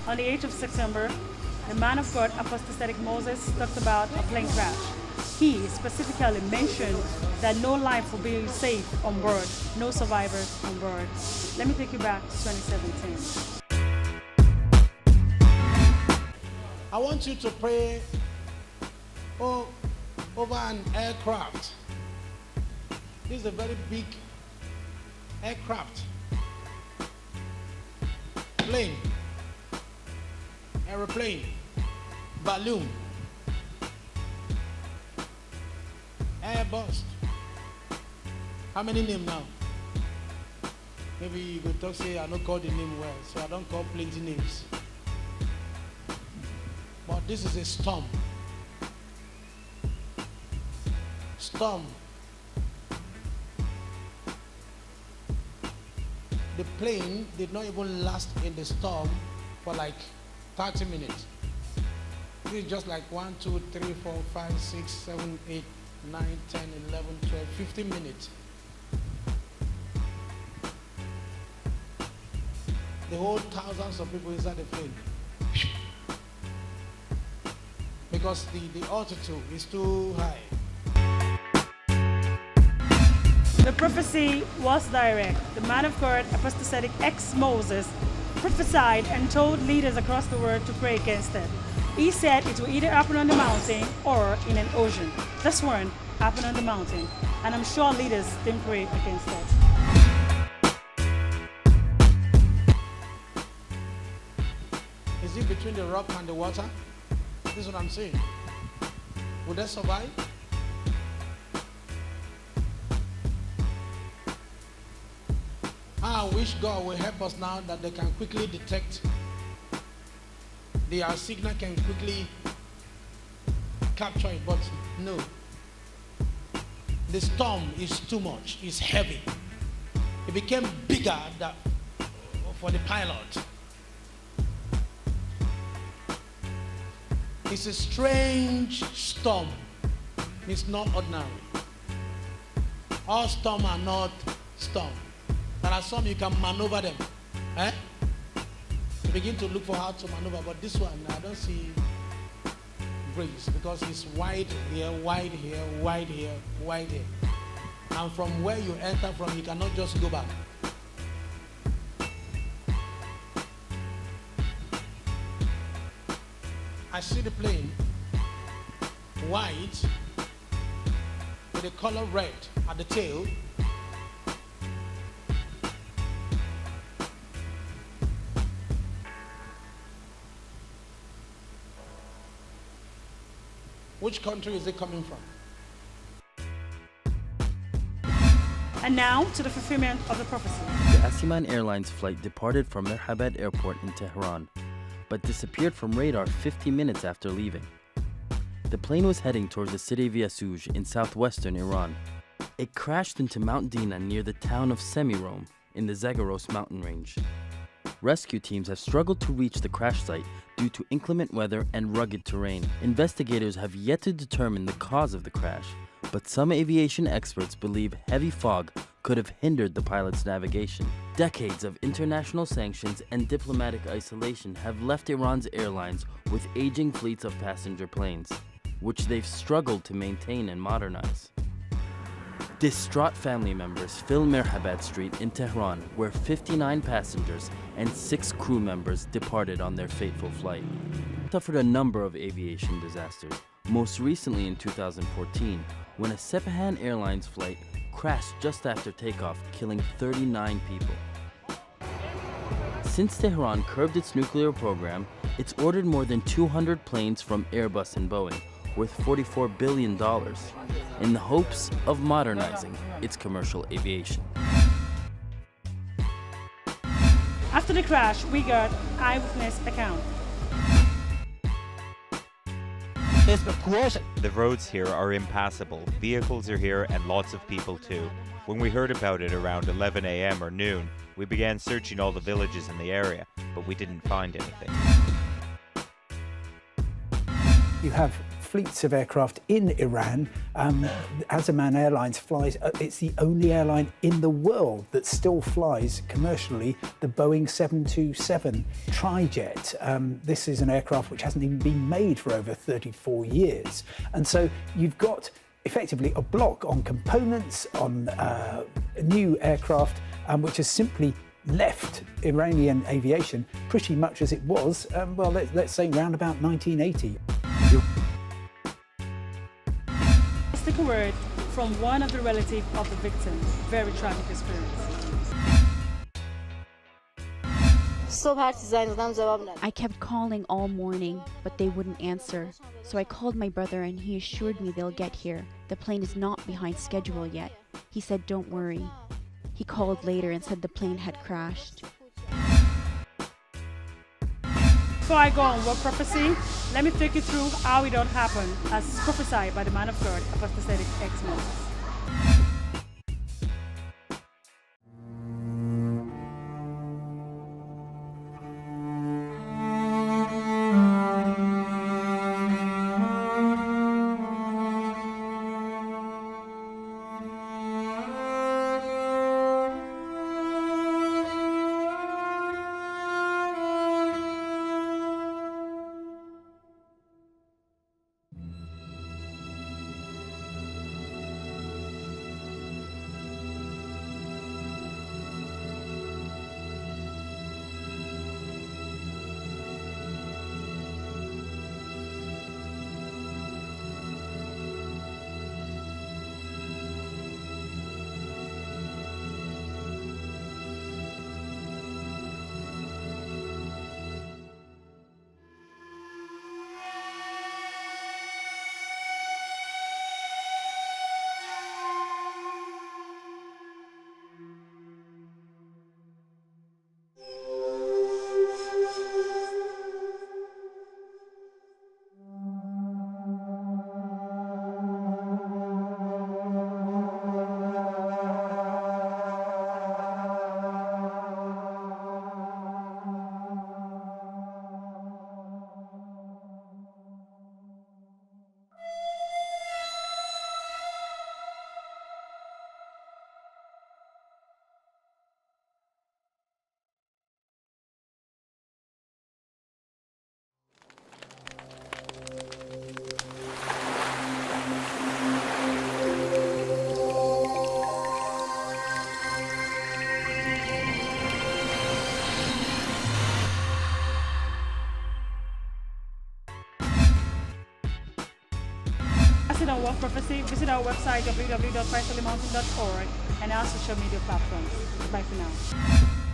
On the 8th of September, the man of God, Apostle Sediq Moses, talked about a plane crash. He specifically mentioned that no life will be saved on board, no survivors on board. Let me take you back to 2017. I want you to pray over an aircraft. This is a very big aircraft. Plane, aeroplane, balloon, Airbus. How many names now? Maybe you could talk, say I don't call the name well, so I don't call plenty names. But this is a storm. Storm. The plane did not even last in the storm for like 30 minutes. This is just like 1, 2, 3, 4, 5, 6, 7, 8, 9, 10, 11, 12, 15 minutes. The whole thousands of people inside the plane. Because the altitude is too high. The prophecy was direct. The man of God, Apostle Sediq ex-Moses, prophesied and told leaders across the world to pray against it. He said it will either happen on the mountain or in an ocean. This one happened on the mountain, and I'm sure leaders didn't pray against it. Is it between the rock and the water? This is what I'm saying. Will they survive? I wish God will help us now that they can quickly detect. Our signal can quickly capture it, but no. The storm is too much, it's heavy. It became bigger for the pilot. It's a strange storm. It's not ordinary. All storms are not storm. There are some you can maneuver them. You begin to look for how to maneuver, but this one, I don't see breeze because it's wide here, wide here, wide here, wide here. And from where you enter from, you cannot just go back. I see the plane, white, with the color red at the tail. Which country is it coming from? And now to the fulfillment of the prophecy. The Asiman Airlines flight departed from Mirhabad Airport in Tehran, but disappeared from radar 50 minutes after leaving. The plane was heading towards the city of Yasuj in southwestern Iran. It crashed into Mount Dina near the town of Semirom in the Zagros mountain range. Rescue teams have struggled to reach the crash site due to inclement weather and rugged terrain. Investigators have yet to determine the cause of the crash, but some aviation experts believe heavy fog could have hindered the pilot's navigation. Decades of international sanctions and diplomatic isolation have left Iran's airlines with aging fleets of passenger planes, which they've struggled to maintain and modernize. Distraught family members fill Mirhabad Street in Tehran, where 59 passengers and 6 crew members departed on their fateful flight. Suffered a number of aviation disasters, most recently in 2014, when a Sepahan Airlines flight crashed just after takeoff, killing 39 people. Since Tehran curbed its nuclear program, it's ordered more than 200 planes from Airbus and Boeing, worth $44 billion, in the hopes of modernizing its commercial aviation. After the crash, we got eyewitness account. The roads here are impassable. Vehicles are here and lots of people too. When we heard about it around 11 a.m. or noon, we began searching all the villages in the area, but we didn't find anything. You have fleets of aircraft in Iran. Azerman Airlines flies, it's the only airline in the world that still flies commercially the Boeing 727 trijet. This is an aircraft which hasn't even been made for over 34 years. And so you've got effectively a block on components, on new aircraft, which has simply left Iranian aviation pretty much as it was, well, let's say round about 1980. Let's take a word from one of the relatives of the victim. Very tragic experience. I kept calling all morning, but they wouldn't answer. So I called my brother and he assured me they'll get here. The plane is not behind schedule yet. He said, don't worry. He called later and said the plane had crashed. Before I go on word prophecy, let me take you through how it all happened as prophesied by the man of God, Apostle Sediq X Moses. On Word Prophecy, visit our website www.christholymountain.org and our social media platforms. Bye for now.